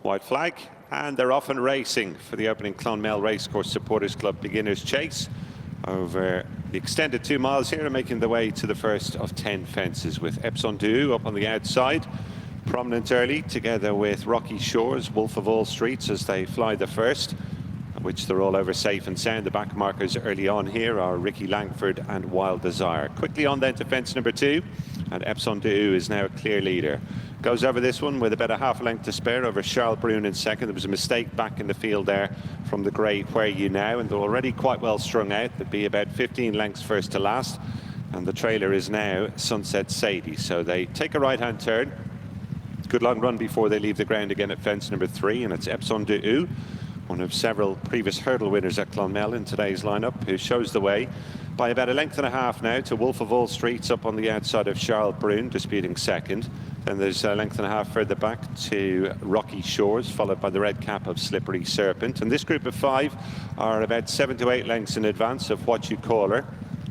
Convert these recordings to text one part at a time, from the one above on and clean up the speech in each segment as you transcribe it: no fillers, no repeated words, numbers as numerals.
White flag, and they're off and racing for the opening Clonmel Racecourse Supporters Club Beginners Chase over the extended 2 miles here, and making the way to the first of 10 fences with Epsom Du up on the outside, prominent early, together with Rocky Shores, Wolf of All Streets as they fly the first, which they're all over safe and sound. The back markers early on here are Ricky Langford and Wild Desire. Quickly on then to fence number 2, and Epsom Du is now a clear leader. Goes over this one with about a half length to spare over Charles Brune in second. There was a mistake back in the field there from the grey Where You Now, and they're already quite well strung out. There'd be about 15 lengths first to last, and the trailer is now Sunset Sadie. So they take a right-hand turn. Good long run before they leave the ground again at fence number 3, and it's Epsom Du, one of several previous hurdle winners at Clonmel in today's lineup, who shows the way by about a length and a half now to Wolf of All Streets up on the outside of Charles Brune, disputing second. Then there's a length and a half further back to Rocky Shores, followed by the red cap of Slippery Serpent. And this group of 5 are about 7 to 8 lengths in advance of What You Call Her,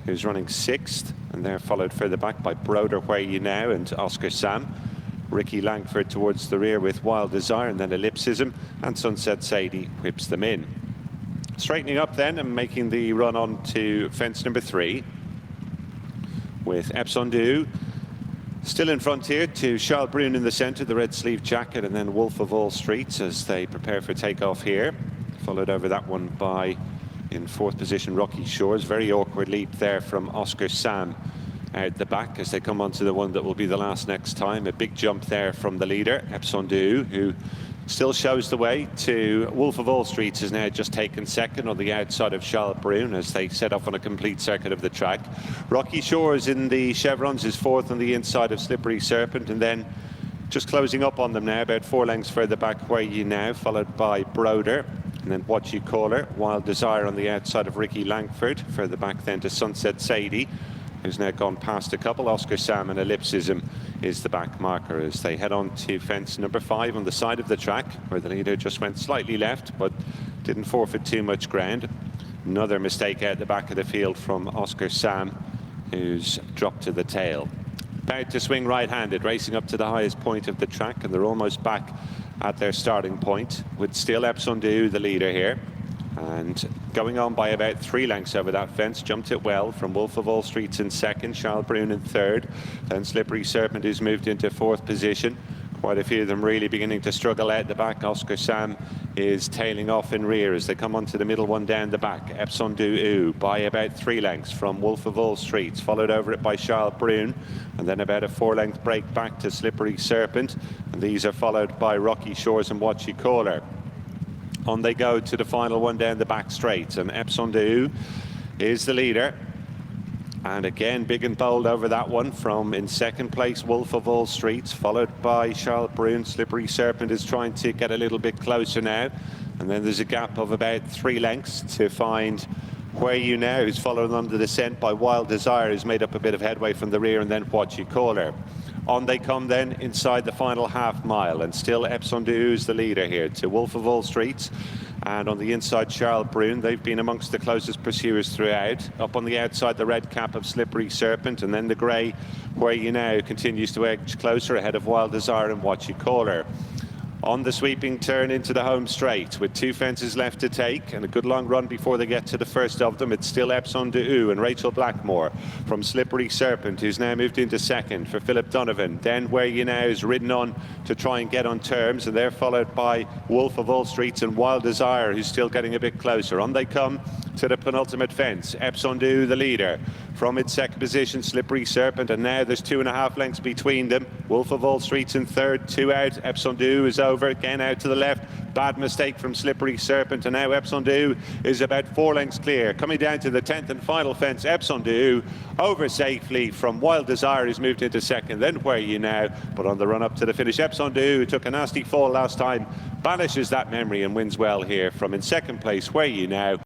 who's running 6th, and they're followed further back by Broder Where You Now and Oscar Sam. Ricky Langford towards the rear with Wild Desire, and then Ellipsism, and Sunset Sadie whips them in. Straightening up then and making the run on to fence number 3 with Epsom Du still in front here to Charles Brune in the centre, the red sleeve jacket, and then Wolf of All Streets as they prepare for takeoff here. Followed over that one by, in 4th position, Rocky Shores. Very awkward leap there from Oscar Sam out the back as they come onto the one that will be the last next time. A big jump there from the leader, Epsom Du, who still shows the way to Wolf of All Streets, has now just taken second on the outside of Charles Brune as they set off on a complete circuit of the track. Rocky Shores in the chevrons is 4th on the inside of Slippery Serpent, and then just closing up on them now, about 4 lengths further back, Where You Now, followed by Broder, and then What You Call Her, Wild Desire on the outside of Ricky Langford, further back then to Sunset Sadie, who's now gone past a couple. Oscar Sam and Ellipsism is the back marker as they head on to fence number 5 on the side of the track, where the leader just went slightly left but didn't forfeit too much ground. Another mistake out the back of the field from Oscar Sam, who's dropped to the tail. About to swing right-handed, racing up to the highest point of the track, and they're almost back at their starting point, with still Epsom Du the leader here, and going on by about 3 lengths over that fence. Jumped it well from Wolf of All Streets in second, Charles Brune in third, then Slippery Serpent, who's moved into 4th position. Quite a few of them really beginning to struggle out the back. Oscar Sam is tailing off in rear as they come onto the middle one down the back. Epsom Du by about 3 lengths from Wolf of All Streets, followed over it by Charles Brune, and then about a 4-length break back to Slippery Serpent, and these are followed by Rocky Shores and What You Call Her. On they go to the final one down the back straight, and Epsom Du is the leader. And again, big and bold over that one from, in second place, Wolf of All Streets, followed by Charles Brune. Slippery Serpent is trying to get a little bit closer now. And then there's a gap of about 3 lengths to find Where You Now, who's followed on the descent by Wild Desire, who's made up a bit of headway from the rear, and then What You Call Her. On they come then inside the final half mile, and still Epsom Du is the leader here to Wolf of All Streets, and on the inside Charles Brune. They've been amongst the closest pursuers throughout. Up on the outside the red cap of Slippery Serpent, and then the grey Where You Now continues to edge closer ahead of Wild Desire and What You Call Her. On the sweeping turn into the home straight, with 2 fences left to take and a good long run before they get to the first of them, it's still Epsom Du and Rachel Blackmore from Slippery Serpent, who's now moved into second for Philip Donovan. Then Where You Now is ridden on to try and get on terms, and they're followed by Wolf of All Streets and Wild Desire, who's still getting a bit closer. On they come to the penultimate fence. Epsom Du the leader from its second position, Slippery Serpent, and now there's 2.5 lengths between them. Wolf of All Streets in third, 2 out. Epsom Du is over again out to the left. Bad mistake from Slippery Serpent, and now Epsom Du is about 4 lengths clear. Coming down to the 10th and final fence, Epsom Du over safely from Wild Desire, who's moved into second, then Where You Now. But on the run up to the finish, Epsom Du, who took a nasty fall last time, banishes that memory and wins well here from, in second place, Where You Now.